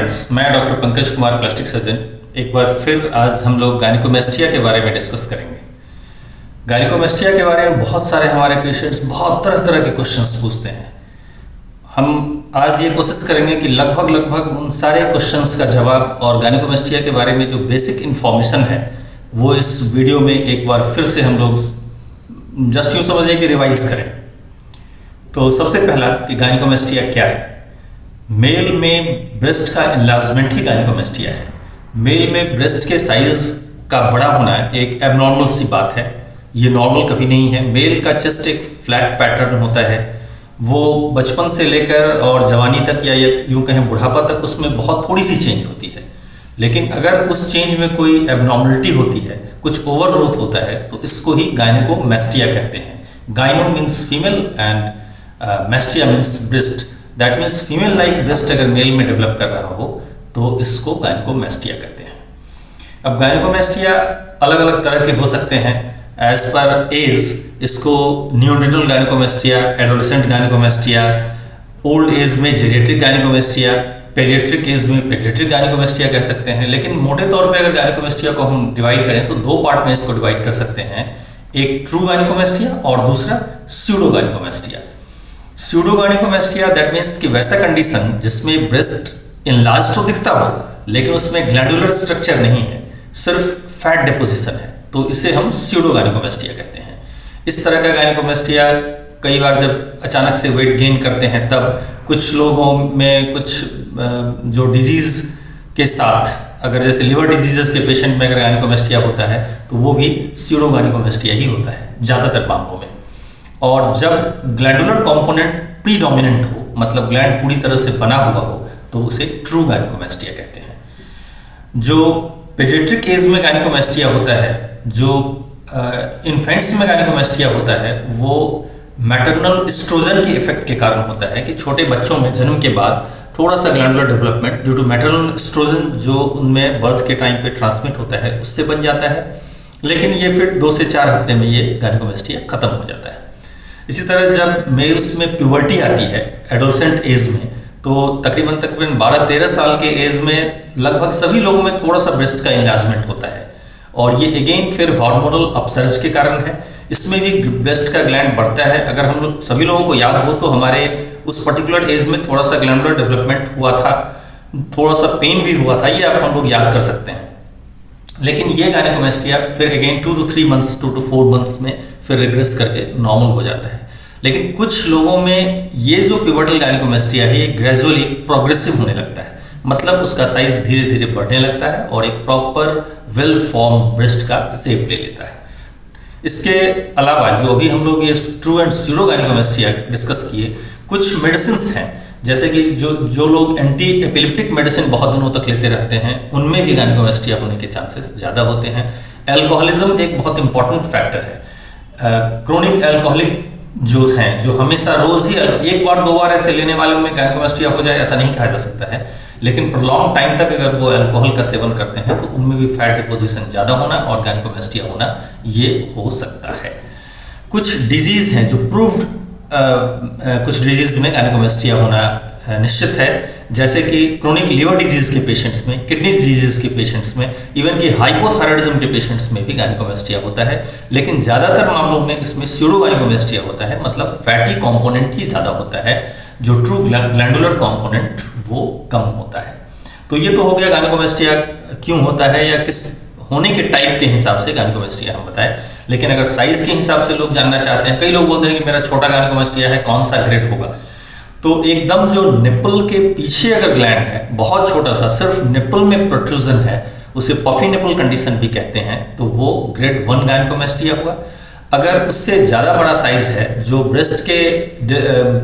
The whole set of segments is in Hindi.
फ्रेंड्स, मैं doctor Pankaj Kumar, plastic surgeon. एक बार फिर आज हम लोग गायनिकोमेस्टिया के बारे में डिस्कस करेंगे। गायनिकोमेस्टिया के बारे में बहुत सारे हमारे पेशेंट्स बहुत तरह तरह के क्वेश्चंस पूछते हैं। हम आज ये कोशिश करेंगे कि लगभग उन सारे क्वेश्चंस का जवाब और गायनिकोमेस्टिया के बारे में जो बेसिक इन्फॉर्मेशन है वो इस वीडियो में एक बार फिर से हम लोग जस्ट यूँ समझिए कि रिवाइज करें। तो सबसे पहला कि गायनिकोमेस्टिया क्या है। मेल में ब्रेस्ट का एनलार्जमेंट ही गायनिकोमेस्टिया है। मेल में ब्रेस्ट के साइज का बड़ा होना एक एबनॉर्मल सी बात है, ये नॉर्मल कभी नहीं है। मेल का चेस्ट एक फ्लैट पैटर्न होता है, वो बचपन से लेकर और जवानी तक या यूँ कहें बुढ़ापा तक उसमें बहुत थोड़ी सी चेंज होती है। लेकिन अगर उस चेंज में कोई एबनॉर्मलिटी होती है, कुछ ओवर ग्रोथ होता है, तो इसको ही गायनिकोमेस्टिया कहते हैं। Gyno means female and mastia means breast. That means female like breast अगर मेल में डेवलप कर रहा हो तो इसको गायनिकोमेस्टिया कहते हैं। अब गायनिकोमेस्टिया अलग अलग तरह के हो सकते हैं एज पर एज। इसको neonatal gynaecomastia, adolescent gynaecomastia, old age में जेरिएट्रिक गायनिकोमेस्टिया, पेडियाट्रिक एज में पेडियाट्रिक गायनिकोमेस्टिया कह सकते हैं। लेकिन मोटे तौर पे अगर गायनिकोमेस्टिया को हम डिवाइड करें तो दो पार्ट में इसको डिवाइड कर सकते हैं, एक ट्रू गायनिकोमेस्टिया और दूसरा pseudo gynaecomastia. Pseudo gynaecomastia that means कि वैसा कंडीशन जिसमें ब्रेस्ट इनलार्ज तो दिखता हो लेकिन उसमें ग्लैंडुलर स्ट्रक्चर नहीं है, सिर्फ फैट डिपोजिशन है, तो इसे हम स्यूडो गायनिकोमेस्टिया कहते हैं। इस तरह का गायनिकोमेस्टिया कई बार जब अचानक से वेट गेन करते हैं तब कुछ लोगों में कुछ जो डिजीज के साथ, अगर जैसे लिवर डिजीजेस के पेशेंट में अगर गायनिकोमेस्टिया होता है तो वो भी स्यूडो गायनिकोमेस्टिया ही होता है ज़्यादातर मामलों में। और जब ग्लैंडुलर कंपोनेंट प्रीडोमिनेंट हो, मतलब ग्लैंड पूरी तरह से बना हुआ हो, तो उसे ट्रू गायनिकोमेस्टिया कहते हैं। जो पेडियाट्रिक एज में गायनिकोमेस्टिया होता है, जो इन्फेंट्स में गायनिकोमेस्टिया होता है, वो मैटरनल एस्ट्रोजन के इफेक्ट के कारण होता है कि छोटे बच्चों में जन्म के बाद थोड़ा सा glandular development due to maternal estrogen जो उनमें बर्थ के टाइम पे ट्रांसमिट होता है उससे बन जाता है। लेकिन ये फिर 2 से 4 हफ्ते में ये गायनिकोमेस्टिया खत्म हो जाता है। इसी तरह जब मेल्स में प्यूबर्टी आती है एडोलेसेंट एज में, तो तकरीबन 12-13 साल के एज में लगभग सभी लोगों में थोड़ा सा ब्रेस्ट का एनलार्जमेंट होता है और ये अगेन फिर हार्मोनल अपसर्ज के कारण है। इसमें भी ब्रेस्ट का ग्लैंड बढ़ता है। अगर हम लोग सभी लोगों को याद हो तो हमारे उस पर्टिकुलर एज में थोड़ा सा ग्लैंडुलर डेवलपमेंट हुआ था, थोड़ा सा पेन भी हुआ था, ये आप हम लोग याद कर सकते हैं। लेकिन ये गायनिकोमेस्टिया फिर again 2 to 3 months 2 to 4 months में फिर रिग्रेस करके नॉर्मल हो जाता है। लेकिन कुछ लोगों में ये जो पिवटल गायनिकोमेस्टिया है ये ग्रेजुअली प्रोग्रेसिव होने लगता है, मतलब उसका साइज धीरे धीरे बढ़ने लगता है और एक प्रॉपर वेल फॉर्म ब्रेस्ट का शेप ले लेता है। इसके अलावा जो अभी हम लोग ये true and pseudo gynaecomastia discuss किए, कुछ मेडिसिन हैं जैसे कि जो लोग एंटी एपिलेप्टिक मेडिसिन बहुत दिनों तक लेते रहते हैं उनमें भी गायनिकोमेस्टिया होने के चांसेस ज़्यादा होते हैं। एल्कोहलिज्म एक बहुत इंपॉर्टेंट फैक्टर है। क्रोनिक एल्कोहलिक जो हैं, जो हमेशा रोज ही 1 बार 2 बार ऐसे लेने वालों में गायनिकोमेस्टिया हो जाए ऐसा नहीं कहा जा सकता है, लेकिन प्रोलॉन्ग टाइम तक अगर वो अल्कोहल का सेवन करते हैं तो उनमें भी फैट डिपोजिशन ज़्यादा होना और गायनिकोमेस्टिया होना ये हो सकता है। कुछ डिजीज़ हैं जो प्रूव्ड, कुछ डिजीज़ में गायनिकोमेस्टिया होना निश्चित है, जैसे कि क्रोनिक लिवर डिजीज के पेशेंट्स में, किडनी डिजीज के पेशेंट्स में, इवन कि हाइपोथायराइडिज्म के पेशेंट्स में भी गायनिकोमेस्टिया होता है। लेकिन ज़्यादातर मामलों में इसमें स्यूडो गायनिकोमेस्टिया होता है, मतलब फैटी कंपोनेंट ही ज़्यादा होता है, जो ट्रू ग्लैंडुलर कंपोनेंट वो कम होता है। तो ये तो हो गया गायनिकोमेस्टिया क्यों होता है या किस होने के टाइप के हिसाब से गायनिकोमेस्टिया हम बताएं। लेकिन अगर साइज के हिसाब से लोग जानना चाहते हैं, कई लोग बोलते हैं कि मेरा छोटा गायनिकोमेस्टिया है, कौन सा ग्रेड होगा, तो एकदम जो निपल के पीछे अगर ग्लैंड है बहुत छोटा सा, सिर्फ निपल में प्रोट्रूजन है, उसे पफी निपल कंडीशन भी कहते हैं, तो वो ग्रेड 1 गायनिकोमेस्टिया हुआ। अगर उससे ज़्यादा बड़ा साइज है जो ब्रेस्ट के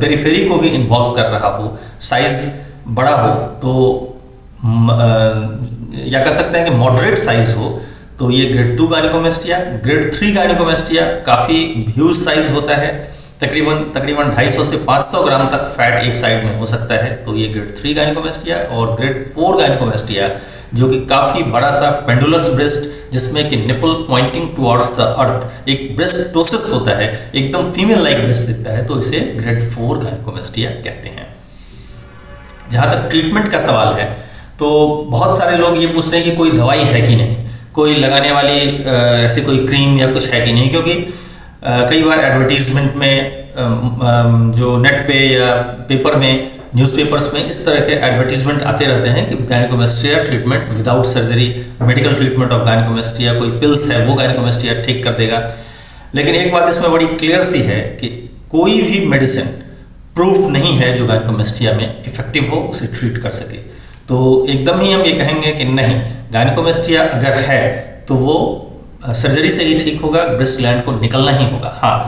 पेरिफेरी को भी इन्वॉल्व कर रहा हो, साइज बड़ा हो, तो या कह सकते हैं कि मॉडरेट साइज हो, तो ये ग्रेड 2 गायनिकोमेस्टिया। ग्रेड 3 गायनिकोमेस्टिया काफ़ी ह्यूज साइज होता है, तकरीबन 250 से 500 ग्राम तक फैट एक साइड में हो सकता है, तो ये ग्रेड 3 गायनिकोमेस्टिया। और ग्रेड 4 गायनिकोमेस्टिया जो कि काफ़ी बड़ा सा पेंडुलस ब्रेस्ट, जिसमें कि nipple pointing towards the earth, एक ब्रेस्ट टोसिस होता है, एकदम फीमेल लाइक ब्रेस्ट दिखता है, तो इसे ग्रेड 4 गायनिकोमेस्टिया कहते हैं। जहाँ तक ट्रीटमेंट का सवाल है तो बहुत सारे लोग ये पूछते हैं कि कोई दवाई है कि नहीं, कोई लगाने वाली ऐसी कोई क्रीम या कुछ है कि नहीं, क्योंकि कई बार एडवर्टीजमेंट में जो नेट पे या पेपर में, न्यूज़पेपर्स में इस तरह के एडवर्टीजमेंट आते रहते हैं कि gynaecomastia treatment without surgery, medical treatment of gynaecomastia, कोई पिल्स है वो गायनेकोमेस्टिया ठीक कर देगा। लेकिन एक बात इसमें बड़ी क्लियर सी है कि कोई भी मेडिसिन प्रूफ नहीं है जो गायनेकोमेस्टिया में इफेक्टिव हो, उसे ट्रीट कर सके। तो एकदम ही हम ये कहेंगे कि नहीं, गायनेकोमेस्टिया अगर है तो वो सर्जरी से ही ठीक होगा, ब्रेस्ट ग्लैंड को निकलना ही होगा। हाँ,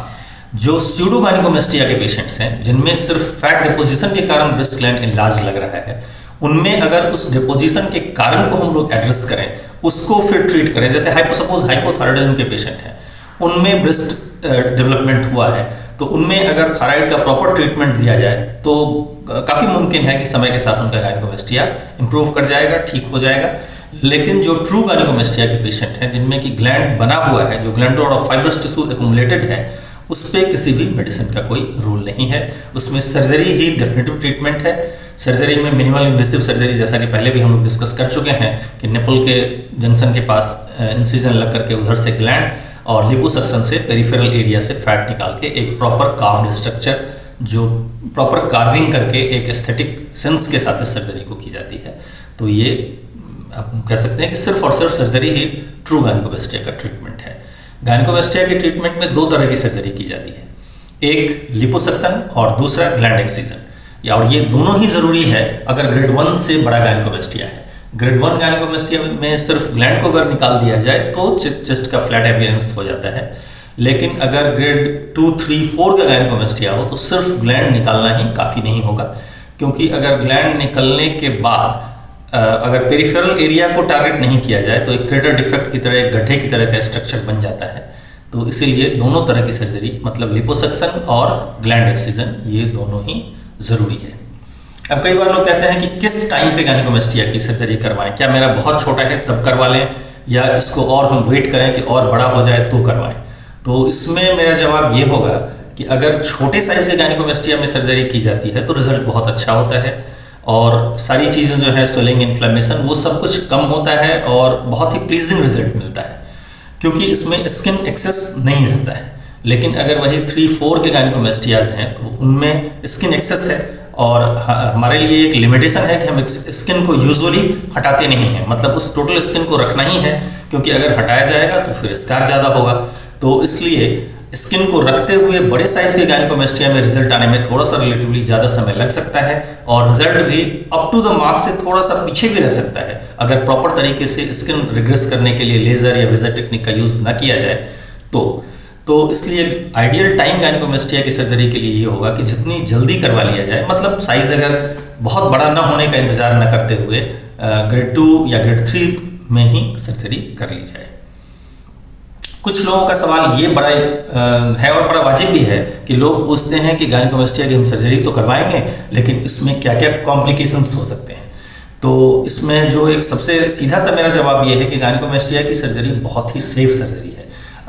जो स्यूडो गायनेकोमेस्टिया के पेशेंट्स हैं जिनमें सिर्फ फैट डिपोजिशन के कारण ब्रेस्ट ग्लैंड इनलार्ज लग रहा है, उनमें अगर उस डिपोजिशन के कारण को हम लोग एड्रेस करें, उसको फिर ट्रीट करें, जैसे सपोज हाइपोथायराइडिज्म के पेशेंट हैं, उनमें ब्रेस्ट डेवलपमेंट हुआ है, तो उनमें अगर थायराइड का प्रॉपर ट्रीटमेंट दिया जाए तो काफ़ी मुमकिन है कि समय के साथ उनका गायनेकोमेस्टिया इंप्रूव कर जाएगा, ठीक हो जाएगा। लेकिन जो ट्रू गायनेकोमेस्टिया के पेशेंट हैं जिनमें कि ग्लैंड बना हुआ है, जो ग्लैंडुलर और फाइब्रस टिश्यू एक्युमुलेटेड है, उस पर किसी भी मेडिसिन का कोई रूल नहीं है, उसमें सर्जरी ही डेफिनेटिव ट्रीटमेंट है। सर्जरी में मिनिमल इन्वेसिव सर्जरी, जैसा कि पहले भी हम लोग डिस्कस कर चुके हैं कि निपल के जंक्शन के पास इंसिजन लग करके उधर से ग्लैंड और लिपोसक्शन से पेरिफेरल एरिया से फैट निकाल के एक प्रॉपर कार्व्ड स्ट्रक्चर, जो प्रॉपर कार्विंग करके एक एस्थेटिक सेंस के साथ इस सर्जरी को की जाती है। तो ये आप कह सकते हैं कि सिर्फ और सिर्फ सर्जरी ही ट्रू गायनेकोमेस्टिया का ट्रीटमेंट है। गायनेकोमेस्टिया के ट्रीटमेंट में दो तरह की सर्जरी की जाती है, एक लिपोसक्शन और दूसरा ग्लैंड एक्सिजन, और ये दोनों ही जरूरी है अगर ग्रेड 1 से बड़ा गायनेकोमेस्टिया है। ग्रेड 1 गायनेकोमेस्टिया में सिर्फ ग्लैंड को अगर निकाल दिया जाए तो चेस्ट का फ्लैट अपीयरेंस हो जाता है, लेकिन अगर ग्रेड 2, 3, 4 का गायनेकोमेस्टिया हो तो सिर्फ ग्लैंड निकालना ही काफ़ी नहीं होगा, क्योंकि अगर ग्लैंड निकलने के बाद अगर पेरिफेरल एरिया को टारगेट नहीं किया जाए तो एक क्रेटर डिफेक्ट की तरह, एक गड्ढे की तरह का स्ट्रक्चर बन जाता है। तो इसीलिए दोनों तरह की सर्जरी, मतलब लिपोसक्शन और ग्लैंड एक्सिजन, ये दोनों ही ज़रूरी है। अब कई बार लोग कहते हैं कि किस टाइम पे गायनेकोमेस्टिया की सर्जरी करवाएं, क्या मेरा बहुत छोटा है तब करवा लें, या इसको और हम वेट करें कि और बड़ा हो जाए तो करवाएं। तो इसमें मेरा जवाब ये होगा कि अगर छोटे साइज के गायनेकोमेस्टिया में सर्जरी की जाती है तो रिजल्ट बहुत अच्छा होता है, और सारी चीज़ें जो है, स्वेलिंग, इन्फ्लेमेशन, वो सब कुछ कम होता है और बहुत ही प्लीजिंग रिजल्ट मिलता है, क्योंकि इसमें स्किन एक्सेस नहीं रहता है। लेकिन अगर वही 3-4 के गायनेकोमेस्टियाज हैं तो उनमें स्किन एक्सेस है, और हमारे लिए एक लिमिटेशन है कि हम स्किन को यूजुअली हटाते नहीं हैं, मतलब उस टोटल स्किन को रखना ही है, क्योंकि अगर हटाया जाएगा तो फिर स्कार ज़्यादा होगा। तो इसलिए स्किन को रखते हुए बड़े साइज के गायनेकोमेस्टिया में रिजल्ट आने में थोड़ा सा रिलेटिवली ज़्यादा समय लग सकता है, और रिजल्ट भी अप टू द मार्क से थोड़ा सा पीछे भी रह सकता है अगर प्रॉपर तरीके से स्किन रिग्रेस करने के लिए लेज़र या वेजर टेक्निक का यूज़ ना किया जाए तो इसलिए आइडियल टाइम गायनेकोमेस्टिया की सर्जरी के लिए ये होगा कि जितनी जल्दी करवा लिया जाए, मतलब साइज अगर बहुत बड़ा ना होने का इंतजार न करते हुए ग्रेड 2 या ग्रेड 3 में ही सर्जरी कर ली जाए। कुछ लोगों का सवाल ये बड़ा है और बड़ा वाजिब भी है कि लोग पूछते हैं कि गायनेकोमेस्टिया की हम सर्जरी तो करवाएंगे, लेकिन इसमें क्या क्या कॉम्प्लिकेशंस हो सकते हैं। तो इसमें जो एक सबसे सीधा सा मेरा जवाब ये है कि गायनेकोमेस्टिया की सर्जरी बहुत ही सेफ सर्जरी है।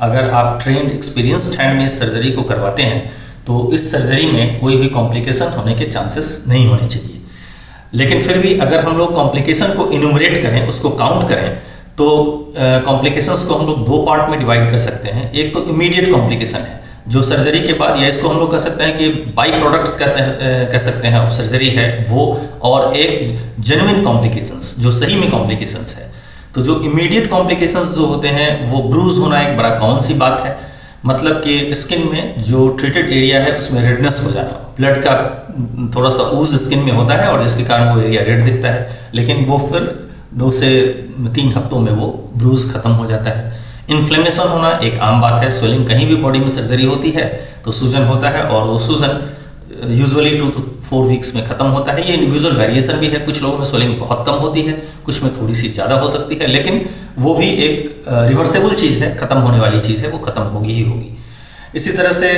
अगर आप ट्रेंड एक्सपीरियंस्ड हैंड में इस सर्जरी को करवाते हैं तो इस सर्जरी में कोई भी कॉम्प्लिकेशन होने के चांसेस नहीं होने चाहिए। लेकिन फिर भी अगर हम लोग कॉम्प्लिकेशन को इन्यूमरेट करें, उसको काउंट करें, तो कॉम्प्लिकेशंस को हम लोग दो पार्ट में डिवाइड कर सकते हैं। एक तो इमीडिएट कॉम्प्लिकेशन है जो सर्जरी के बाद, या इसको हम लोग कह सकते हैं कि बाई प्रोडक्ट्स कह सकते हैं ऑफ सर्जरी है वो, और एक जेन्युइन कॉम्प्लिकेशंस जो सही में कॉम्प्लिकेशंस है। तो जो इमीडिएट कॉम्प्लिकेशंस जो होते हैं वो ब्रूज होना एक बड़ा कॉमन सी बात है, मतलब कि स्किन में जो ट्रीटेड एरिया है उसमें रेडनेस हो जाना, ब्लड का थोड़ा सा ऊज स्किन में होता है और जिसके कारण वो एरिया रेड दिखता है, लेकिन वो फिर 2 से 3 हफ्तों में वो ब्रूज खत्म हो जाता है। इन्फ्लेमेशन होना एक आम बात है, स्वेलिंग कहीं भी बॉडी में सर्जरी होती है तो सूजन होता है, और वो सूजन यूजुअली 2 to 4 वीक्स में खत्म होता है। ये इंडिविजुअल वेरिएशन भी है, कुछ लोगों में स्वेलिंग बहुत कम होती है, कुछ में थोड़ी सी ज़्यादा हो सकती है, लेकिन वो भी एक रिवर्सेबल चीज़ है, खत्म होने वाली चीज़ है, वो खत्म होगी ही होगी। इसी तरह से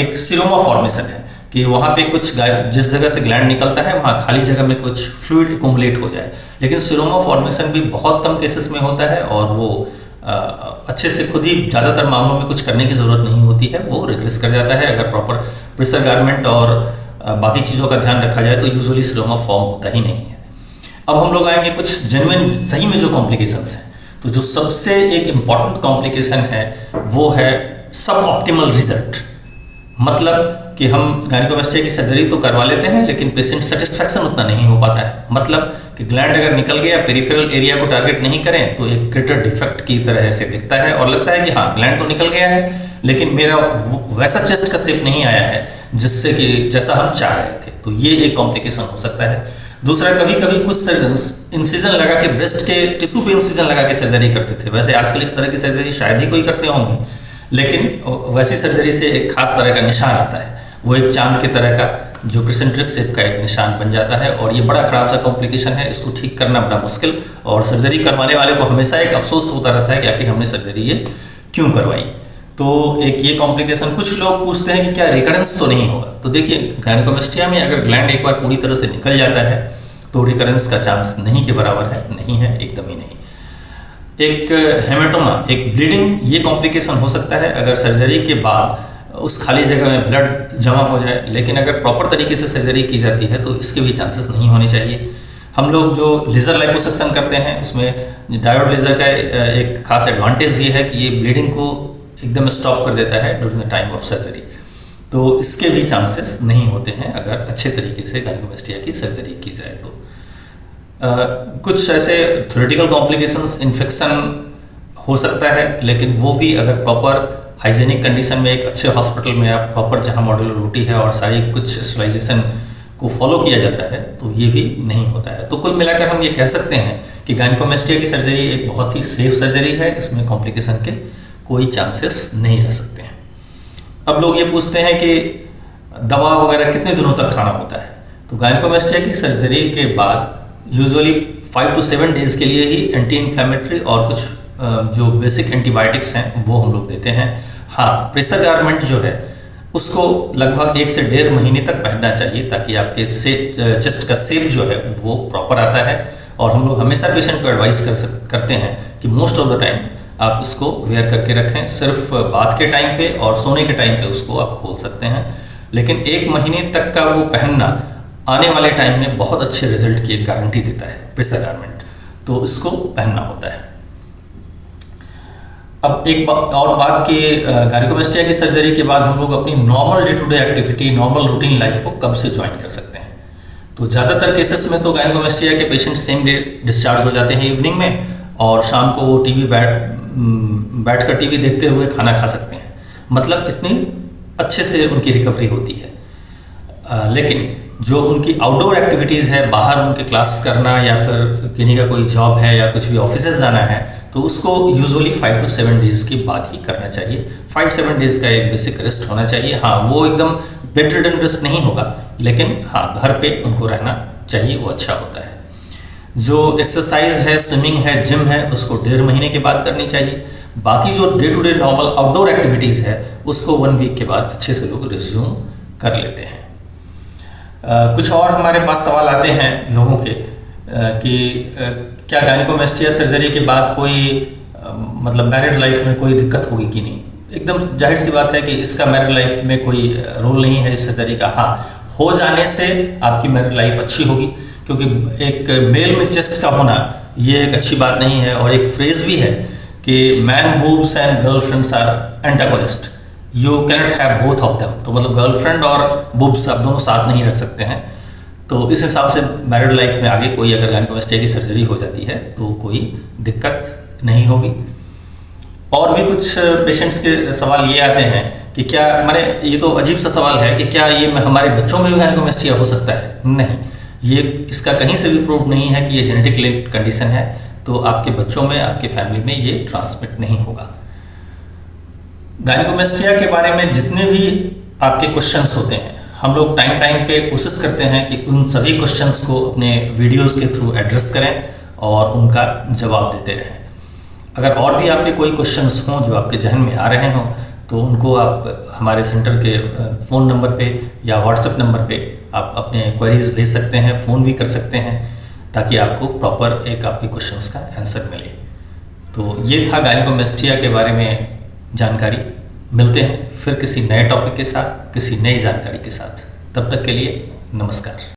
एक सिरोमा फॉर्मेशन है कि वहाँ पे कुछ जिस जगह से ग्लैंड निकलता है वहाँ खाली जगह में कुछ फ्लूइड एक्युमुलेट हो जाए, लेकिन सिरोमा फॉर्मेशन भी बहुत कम केसेस में होता है और वो अच्छे से खुद ही ज़्यादातर मामलों में कुछ करने की ज़रूरत नहीं होती है, वो रिग्रेस कर जाता है। अगर प्रॉपर प्रेशर गारमेंट और बाकी चीज़ों का ध्यान रखा जाए तो यूजुअली सिरोमा फॉर्म होता ही नहीं है। अब हम लोग आएंगे कुछ जेन्युइन सही में जो कॉम्प्लिकेशंस हैं। तो जो सबसे एक इम्पॉर्टेंट कॉम्प्लिकेशन है वो है सब ऑप्टिमल रिजल्ट। मतलब कि हम गायनेकोमेस्टिया की सर्जरी तो करवा लेते हैं लेकिन पेशेंट सेटिस्फैक्शन उतना नहीं हो पाता है। मतलब कि ग्लैंड अगर निकल गया, पेरिफेरल एरिया को टारगेट नहीं करें तो एक ग्रेटर डिफेक्ट की तरह से दिखता है और लगता है कि हाँ ग्लैंड तो निकल गया है लेकिन मेरा वैसा चेस्ट का शेप नहीं आया है जिससे कि जैसा हम चाह रहे थे। तो ये एक कॉम्प्लिकेशन हो सकता है। दूसरा, कभी कभी कुछ सर्जन्स इंसिजन लगा के ब्रेस्ट के टिश्यू पे इंसिजन लगा के सर्जरी करते थे। वैसे आजकल इस तरह की सर्जरी शायद ही कोई करते होंगे, लेकिन वैसी सर्जरी से एक खास तरह का निशान आता है। वो एक चांद की तरह का जो क्रिसेंट्रिक शेप का एक निशान बन जाता है और ये बड़ा खराब सा कॉम्प्लिकेशन है। इसको ठीक करना बड़ा मुश्किल और सर्जरी करवाने वाले को हमेशा एक अफसोस होता रहता है कि आखिर हमने सर्जरी ये क्यों करवाई। तो एक ये कॉम्प्लिकेशन। कुछ लोग पूछते हैं कि क्या रिकरेंस तो नहीं होगा। तो देखिए, गायनेकोमेस्टिया में अगर ग्लैंड एक बार पूरी तरह से निकल जाता है तो रिकरेंस का चांस नहीं के बराबर है, नहीं है, एकदम ही नहीं। एक हेमेटोमा, एक ब्लीडिंग, ये कॉम्प्लिकेशन हो सकता है अगर सर्जरी के बाद उस खाली जगह में ब्लड जमा हो जाए। लेकिन अगर प्रॉपर तरीके से सर्जरी की जाती है तो इसके भी चांसेस नहीं होने चाहिए। हम लोग जो लेज़र लाइपोसक्शन करते हैं उसमें डायोड लेज़र का एक खास एडवांटेज ये है कि ये ब्लीडिंग को एकदम स्टॉप कर देता है during the time of surgery. तो इसके भी चांसेस नहीं होते हैं अगर अच्छे तरीके से गायनेकोमेस्टिया की सर्जरी की जाए तो। कुछ ऐसे थ्योरेटिकल कॉम्प्लिकेशंस, इन्फेक्शन हो सकता है, लेकिन वो भी अगर प्रॉपर हाइजीनिक कंडीशन में एक अच्छे हॉस्पिटल में आप प्रॉपर जहाँ मॉड्यूलर रोटी है और सारी कुछ स्टेरिलाइजेशन को फॉलो किया जाता है तो ये भी नहीं होता है। तो कुल मिलाकर हम ये कह सकते हैं कि गायनेकोमेस्टिया की सर्जरी एक बहुत ही सेफ सर्जरी है। इसमें कॉम्प्लिकेशन के कोई चांसेस नहीं रह सकते हैं। अब लोग ये पूछते हैं कि दवा वगैरह कितने दिनों तक खाना होता है। तो गायनेकोमेस्टिया की सर्जरी के बाद यूजुअली 5 to 7 डेज के लिए ही एंटी इन्फ्लेमेटरी और कुछ जो बेसिक एंटीबायोटिक्स हैं वो हम लोग देते हैं। हाँ, प्रेशर गारमेंट जो है उसको लगभग 1 से 1.5 महीने तक पहनना चाहिए ताकि आपके चेस्ट का शेप जो है वो प्रॉपर आता है। और हम लोग हमेशा पेशेंट को एडवाइस करते हैं कि मोस्ट ऑफ द टाइम आप इसको वेयर करके रखें। सिर्फ बाथ के टाइम पे और सोने के टाइम पे उसको आप खोल सकते हैं, लेकिन 1 महीने तक का वो पहनना आने वाले टाइम में बहुत अच्छे रिजल्ट की एक गारंटी देता है प्रेशर गारमेंट। तो इसको पहनना होता है। अब एक और बात कि गायनेकोमेस्टिया की सर्जरी के बाद हम लोग अपनी normal day to day activity, normal routine life को कब से ज्वाइन कर सकते हैं। तो ज़्यादातर केसेस में तो गायनेकोमेस्टिया के पेशेंट सेम डे डिस्चार्ज हो जाते हैं इवनिंग में, और शाम को वो टीवी बैठकर टीवी देखते हुए खाना खा सकते हैं। मतलब इतनी अच्छे से उनकी रिकवरी होती है। लेकिन जो उनकी आउटडोर एक्टिविटीज़ है, बाहर उनके क्लास करना या फिर किन्हीं का कोई जॉब है या कुछ भी ऑफिस जाना है, तो उसको यूजुअली 5 to 7 डेज के बाद ही करना चाहिए। 5-7 डेज का एक बेसिक रेस्ट होना चाहिए। हाँ, वो एकदम बेड रिडन रेस्ट नहीं होगा, लेकिन हाँ घर पे उनको रहना चाहिए, वो अच्छा होता है। जो एक्सरसाइज है, स्विमिंग है, जिम है, उसको 1.5 महीने के बाद करनी चाहिए। बाकी जो day to day normal outdoor activities है उसको 1 वीक के बाद अच्छे से लोग रिज्यूम कर लेते हैं। कुछ और हमारे पास सवाल आते हैं लोगों के कि क्या गायनेकोमेस्टिया सर्जरी के बाद कोई मतलब मैरिड लाइफ में कोई दिक्कत होगी कि नहीं। एकदम जाहिर सी बात है कि इसका मैरिड लाइफ में कोई रोल नहीं है इस सर्जरी का। हाँ, हो जाने से आपकी मैरिड लाइफ अच्छी होगी, क्योंकि एक मेल में चेस्ट का होना ये एक अच्छी बात नहीं है। और एक फ्रेज भी है कि man boobs and girlfriends are antagonist, you cannot have both of them. तो मतलब गर्लफ्रेंड और बूब्स आप दोनों साथ नहीं रख सकते हैं। तो इस हिसाब से मैरिड लाइफ में आगे कोई अगर गायनेकोमेस्टिया की सर्जरी हो जाती है तो कोई दिक्कत नहीं होगी। और भी कुछ पेशेंट्स के सवाल ये आते हैं कि क्या, माने ये तो अजीब सा सवाल है कि क्या ये हमारे बच्चों में भी गायनेकोमेस्टिया हो सकता है। नहीं, ये इसका कहीं से भी प्रूफ नहीं है कि ये जेनेटिक लिंक्ड कंडीशन है, तो आपके बच्चों में, आपके फैमिली में ये ट्रांसमिट नहीं होगा। गायनेकोमेस्टिया के बारे में जितने भी आपके क्वेश्चंस होते हैं, हम लोग टाइम पे कोशिश करते हैं कि उन सभी क्वेश्चंस को अपने वीडियोस के थ्रू एड्रेस करें और उनका जवाब देते रहें। अगर और भी आपके कोई क्वेश्चंस हों जो आपके जहन में आ रहे हों तो उनको आप हमारे सेंटर के फ़ोन नंबर पे या व्हाट्सएप नंबर पे आप अपने क्वेरीज भेज सकते हैं, फ़ोन भी कर सकते हैं, ताकि आपको प्रॉपर एक आपके क्वेश्चंस का आंसर मिले। तो ये था गायनेकोमेस्टिया के बारे में जानकारी। मिलते हैं फिर किसी नए टॉपिक के साथ, किसी नई जानकारी के साथ। तब तक के लिए नमस्कार।